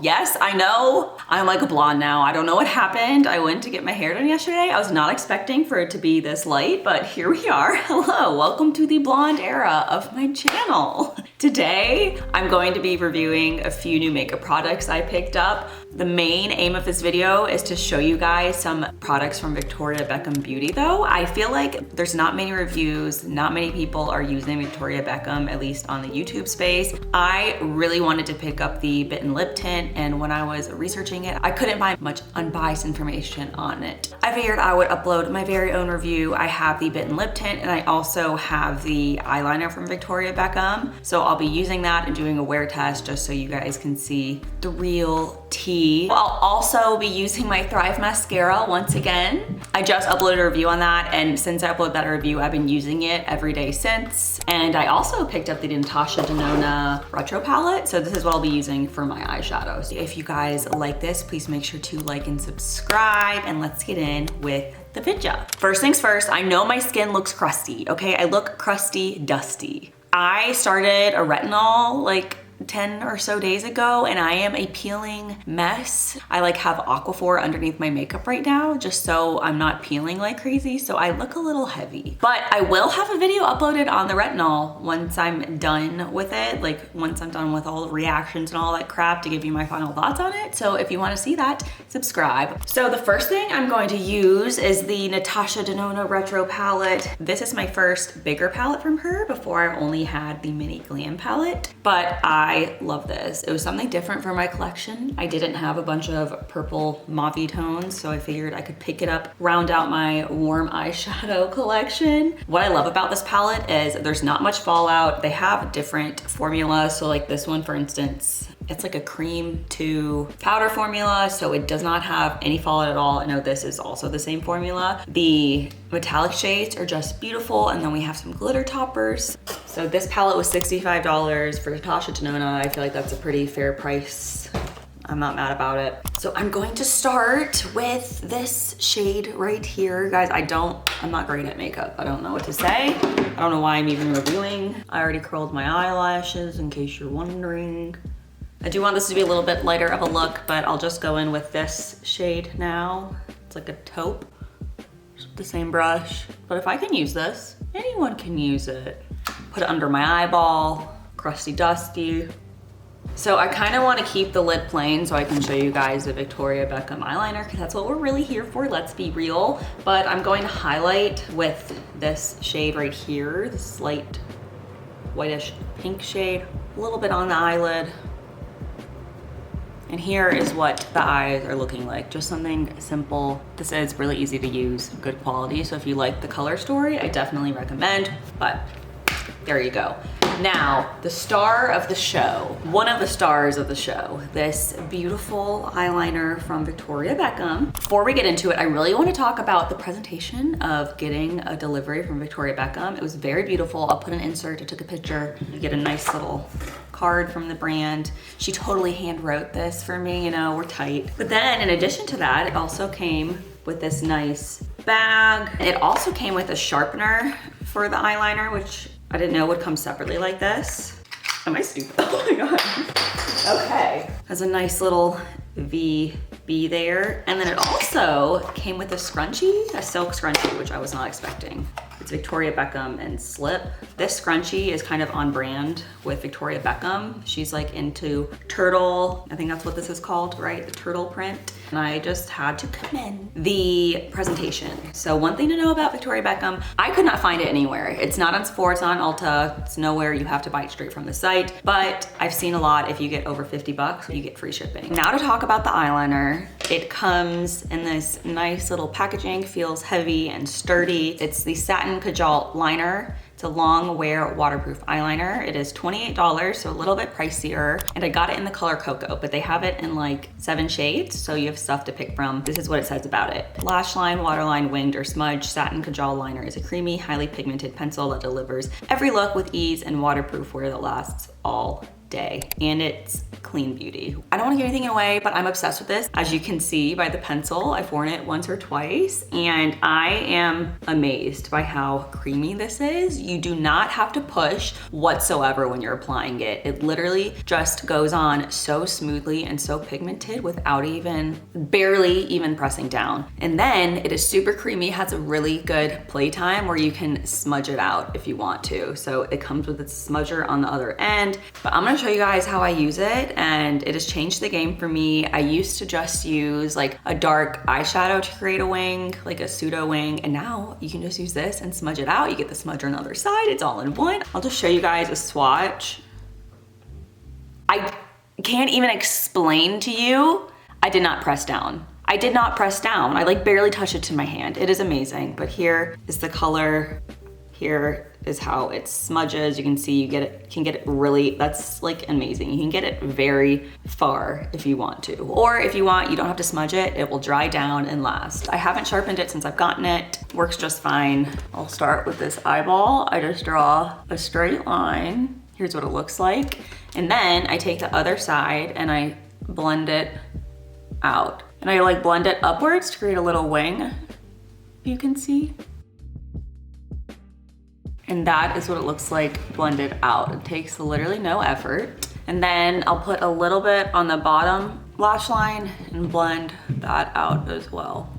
Yes, I know. I'm like a blonde now. I don't know what happened. I went to get my hair done yesterday. I was not expecting for it to be this light, but here we are. Hello, welcome to the blonde era of my channel. Today, I'm going to be reviewing a few new makeup products I picked up. The main aim of this video is to show you guys some products from Victoria Beckham Beauty though. I feel like there's not many reviews, not many people are using Victoria Beckham, at least on the YouTube space. I really wanted to pick up the Bitten Lip Tint, and when I was researching it, I couldn't find much unbiased information on it. I figured I would upload my very own review. I have the Bitten Lip Tint and I also have the eyeliner from Victoria Beckham. So I'll be using that and doing a wear test just so you guys can see the real tea. I'll also be using my Thrive mascara once again. I just uploaded a review on that, and since I uploaded that review, I've been using it every day since. And I also picked up the Natasha Denona retro palette, so this is what I'll be using for my eyeshadows. If you guys like this, please make sure to like and subscribe, and let's get in with the video. First things first, I know my skin looks crusty, okay? I look crusty, dusty. I started a retinol like 10 or so days ago, and I am a peeling mess. I like have Aquaphor underneath my makeup right now just so I'm not peeling like crazy, so I look a little heavy. But I will have a video uploaded on the retinol once I'm done with it, like once I'm done with all the reactions and all that crap, to give you my final thoughts on it. So if you want to see that, subscribe. So the first thing I'm going to use is the Natasha Denona retro palette. This is my first bigger palette from her. Before I only had the mini glam palette, but I love this. It was something different for my collection. I didn't have a bunch of purple mauve tones, so I figured I could pick it up, round out my warm eyeshadow collection. What I love about this palette is there's not much fallout. They have different formulas. So like this one, for instance, it's like a cream to powder formula, so it does not have any fallout at all. I know this is also the same formula. The metallic shades are just beautiful, and then we have some glitter toppers. So this palette was $65 for Natasha Denona. I feel like that's a pretty fair price. I'm not mad about it. So I'm going to start with this shade right here. Guys, I'm not great at makeup. I don't know what to say. I don't know why I'm even reviewing. I already curled my eyelashes in case you're wondering. I do want this to be a little bit lighter of a look, but I'll just go in with this shade now. It's like a taupe, just the same brush. But if I can use this, anyone can use it. Put it under my eyeball, crusty dusty. So I kind of want to keep the lid plain so I can show you guys the Victoria Beckham eyeliner, because that's what we're really here for, let's be real. But I'm going to highlight with this shade right here, this light whitish pink shade, a little bit on the eyelid. And here is what the eyes are looking like, just something simple. This is really easy to use, good quality. So if you like the color story, I definitely recommend, but there you go. Now, the star of the show, one of the stars of the show, this beautiful eyeliner from Victoria Beckham. Before we get into it, I really want to talk about the presentation of getting a delivery from Victoria Beckham. It was very beautiful. I'll put an insert. I took a picture. You get a nice little card from the brand. She totally hand wrote this for me, you know, we're tight. But then in addition to that, it also came with this nice bag. It also came with a sharpener for the eyeliner, which I didn't know would come separately like this. Am I stupid? Oh my God. Okay. Has a nice little VB there. And then it also came with a scrunchie, a silk scrunchie, which I was not expecting. It's Victoria Beckham and Slip. This scrunchie is kind of on brand with Victoria Beckham. She's like into turtle. I think that's what this is called, right? The turtle print. And I just had to commend the presentation. So one thing to know about Victoria Beckham, I could not find it anywhere. It's not on Sephora, it's not on Ulta, it's nowhere. You have to buy it straight from the site. But I've seen a lot, if you get over 50 bucks, you get free shipping. Now to talk about the eyeliner. It comes in this nice little packaging, feels heavy and sturdy. It's the Satin Kajal Eyeliner. It's a long wear waterproof eyeliner. It is $28, so a little bit pricier. And I got it in the color Cocoa, but they have it in like 7 shades, so you have stuff to pick from. This is what it says about it. Lash line, waterline, winged, or smudge, Satin Kajal Liner is a creamy, highly pigmented pencil that delivers every look with ease and waterproof wear that lasts all day, and it's clean beauty. I don't want to give anything away, but I'm obsessed with this. As you can see by the pencil, I've worn it once or twice, and I am amazed by how creamy this is. You do not have to push whatsoever when you're applying it. It literally just goes on so smoothly and so pigmented without even, barely even pressing down. And then it is super creamy, has a really good playtime where you can smudge it out if you want to. So it comes with its smudger on the other end, but I'm gonna show you guys how I use it, and it has changed the game for me. I used to just use like a dark eyeshadow to create a wing, like a pseudo wing, and now you can just use this and smudge it out. You get the smudger on the other side, it's all in one. I'll just show you guys a swatch. I can't even explain to you, I did not press down. I did not press down. I like barely touched it to my hand. It is amazing, but here is the color. Here is how it smudges. You can see you can get it really, that's like amazing. You can get it very far if you want to. Or if you want, you don't have to smudge it. It will dry down and last. I haven't sharpened it since I've gotten it. Works just fine. I'll start with this eyeball. I just draw a straight line. Here's what it looks like. And then I take the other side and I blend it out. And I like blend it upwards to create a little wing, you can see. And that is what it looks like blended out. It takes literally no effort. And then I'll put a little bit on the bottom lash line and blend that out as well.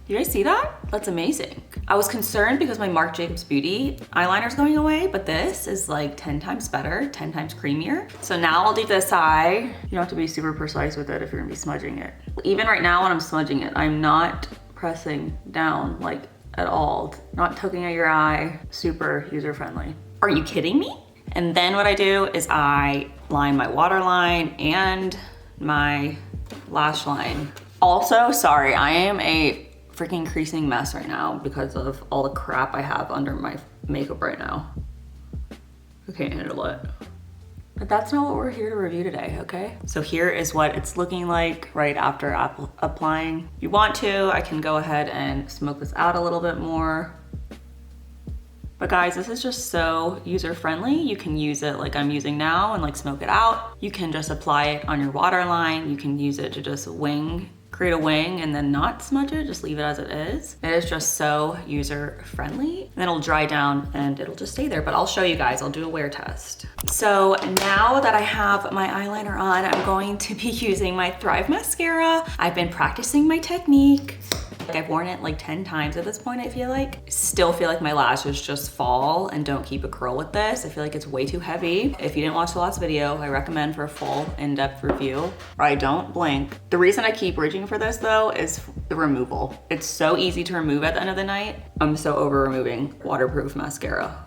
You guys see that? That's amazing. I was concerned because my Marc Jacobs Beauty eyeliner is going away, but this is like 10 times better, 10 times creamier. So now I'll leave this eye. You don't have to be super precise with it if you're gonna be smudging it. Even right now when I'm smudging it, I'm not pressing down like at all. Not tugging at your eye, super user-friendly. Are you kidding me? And then what I do is I line my waterline and my lash line. Also, sorry, I am a freaking creasing mess right now because of all the crap I have under my makeup right now. I can't handle it. But that's not what we're here to review today, okay? So here is what it's looking like right after applying. If you want to, I can go ahead and smoke this out a little bit more. But guys, this is just so user-friendly. You can use it like I'm using now and like smoke it out. You can just apply it on your waterline. You can use it to just create a wing and then not smudge it, just leave it as it is. It is just so user-friendly. And then it'll dry down and it'll just stay there. But I'll show you guys, I'll do a wear test. So now that I have my eyeliner on, I'm going to be using my Thrive Mascara. I've been practicing my technique. I've worn it like 10 times at this point, I feel like. Still feel like my lashes just fall and don't keep a curl with this. I feel like it's way too heavy. If you didn't watch the last video, I recommend for a full in-depth review. Or I don't blink. The reason I keep reaching for this though is the removal. It's so easy to remove at the end of the night. I'm so over removing waterproof mascara.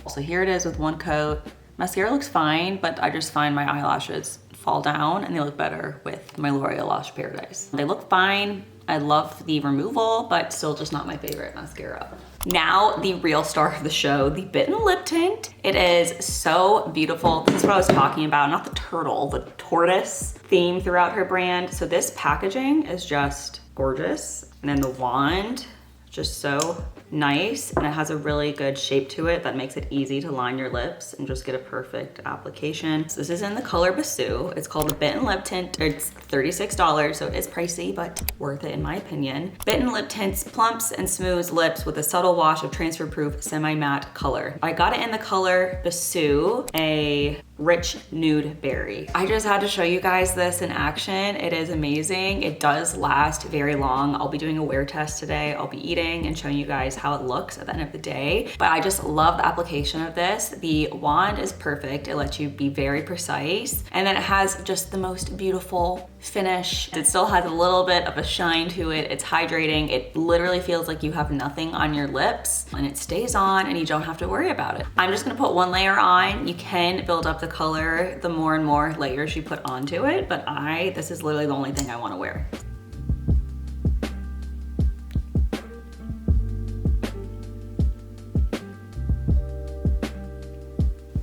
So here it is with one coat. Mascara looks fine, but I just find my eyelashes fall down and they look better with my L'Oreal Lash Paradise. They look fine. I love the removal, but still just not my favorite mascara. Now, the real star of the show, the Bitten Lip Tint. It is so beautiful. This is what I was talking about, not the turtle, the tortoise theme throughout her brand. So this packaging is just gorgeous. And then the wand, just so nice, and it has a really good shape to it that makes it easy to line your lips and just get a perfect application. So this is in the color Bissou. It's called the Bitten Lip Tint. It's $36, so it is pricey, but worth it in my opinion. Bitten Lip Tints plumps and smooths lips with a subtle wash of transfer-proof semi-matte color. I got it in the color Bissou, a rich nude berry. I just had to show you guys this in action. It is amazing. It does last very long. I'll be doing a wear test today. I'll be eating and showing you guys how it looks at the end of the day. But I just love the application of this. The wand is perfect. It lets you be very precise. And then it has just the most beautiful finish. It still has a little bit of a shine to it. It's hydrating. It literally feels like you have nothing on your lips and it stays on and you don't have to worry about it. I'm just gonna put one layer on. You can build up the color the more and more layers you put onto it, but this is literally the only thing I wanna wear.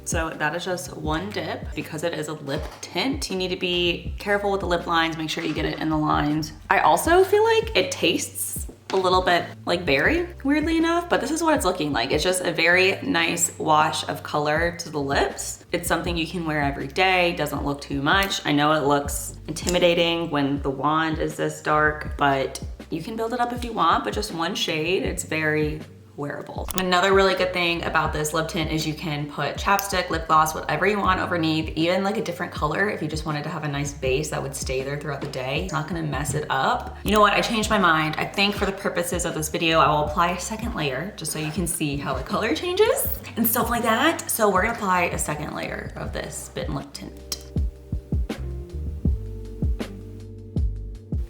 So that is just one dip. Because it is a lip tint, you need to be careful with the lip lines, make sure you get it in the lines. I also feel like it tastes a little bit like berry, weirdly enough, but this is what it's looking like. It's just a very nice wash of color to the lips. It's something you can wear every day, doesn't look too much. I know it looks intimidating when the wand is this dark, but you can build it up if you want, but just one shade. It's very wearable. Another really good thing about this lip tint is you can put chapstick, lip gloss, whatever you want underneath, even like a different color if you just wanted to have a nice base that would stay there throughout the day. It's not gonna mess it up. You know what, I changed my mind. I think for the purposes of this video, I will apply a second layer just so you can see how the color changes and stuff like that. So we're gonna apply a second layer of this Bitten Lip Tint.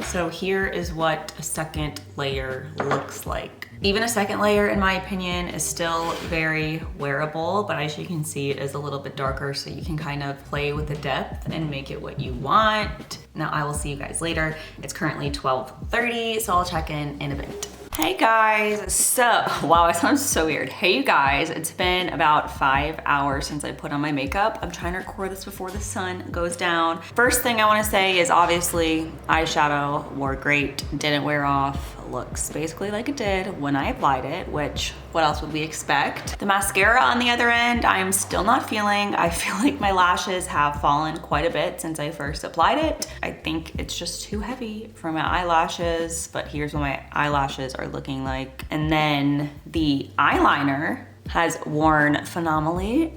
So here is what a second layer looks like. Even a second layer, in my opinion, is still very wearable, but as you can see, it is a little bit darker, so you can kind of play with the depth and make it what you want. Now, I will see you guys later. It's currently 12:30, so I'll check in a bit. Hey guys, so, wow, I sound so weird. Hey you guys, it's been about 5 hours since I put on my makeup. I'm trying to record this before the sun goes down. First thing I wanna say is obviously eyeshadow wore great, didn't wear off, looks basically like it did when I applied it, which what else would we expect? The mascara on the other end, I'm still not feeling. I feel like my lashes have fallen quite a bit since I first applied it. I think it's just too heavy for my eyelashes, but here's what my eyelashes are looking like. And then the eyeliner has worn phenomenally.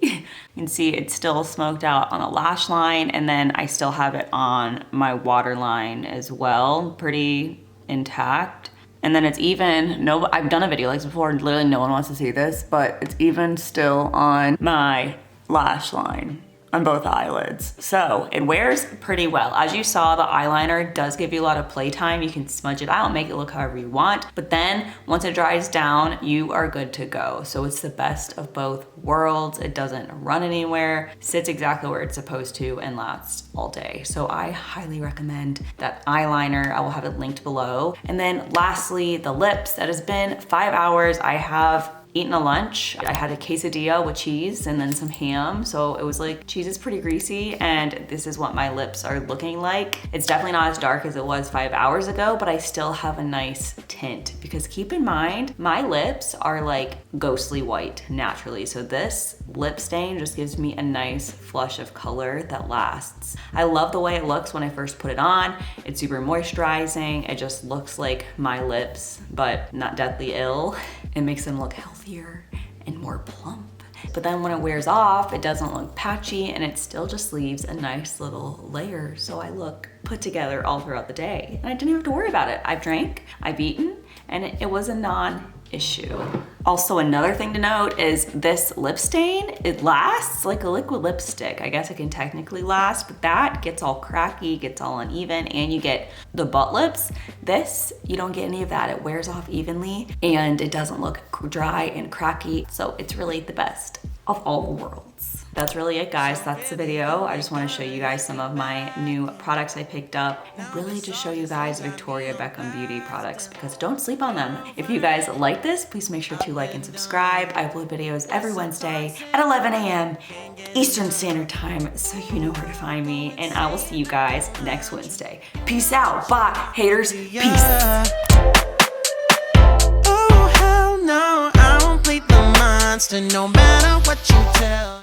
You can see it's still smoked out on a lash line, and then I still have it on my waterline as well, pretty intact. And then it's even, I've done a video like this before, and literally no one wants to see this, but it's even still on my lash line on both eyelids. So it wears pretty well. As you saw, the eyeliner does give you a lot of playtime. You can smudge it out, make it look however you want, but then once it dries down, you are good to go. So it's the best of both worlds. It doesn't run anywhere, sits exactly where it's supposed to, and lasts all day. So I highly recommend that eyeliner. I will have it linked below. And then lastly, the lips. That has been 5 hours. I have eaten a lunch. I had a quesadilla with cheese and then some ham. So it was like, cheese is pretty greasy, and this is what my lips are looking like. It's definitely not as dark as it was 5 hours ago, but I still have a nice tint, because keep in mind, my lips are like ghostly white naturally. So this lip stain just gives me a nice flush of color that lasts. I love the way it looks when I first put it on. It's super moisturizing. It just looks like my lips, but not deathly ill. It makes them look healthier and more plump. But then when it wears off, it doesn't look patchy, and it still just leaves a nice little layer. So I look put together all throughout the day. And I didn't even have to worry about it. I've drank, I've eaten, and it was a non-issue. Also, another thing to note is this lip stain, it lasts like a liquid lipstick. I guess it can technically last, but that gets all cracky, gets all uneven, and you get the butt lips. This, you don't get any of that. It wears off evenly, and it doesn't look dry and cracky. So it's really the best of all the worlds. That's really it, guys. That's the video. I just want to show you guys some of my new products I picked up, and really just show you guys Victoria Beckham beauty products, because don't sleep on them. If you guys like this, please make sure to like and subscribe. I upload videos every Wednesday at 11 a.m. Eastern Standard Time, so you know where to find me, and I will see you guys next Wednesday. Peace out. Bye, haters. Peace. Oh, hell no, I won't play the monster no matter what you tell.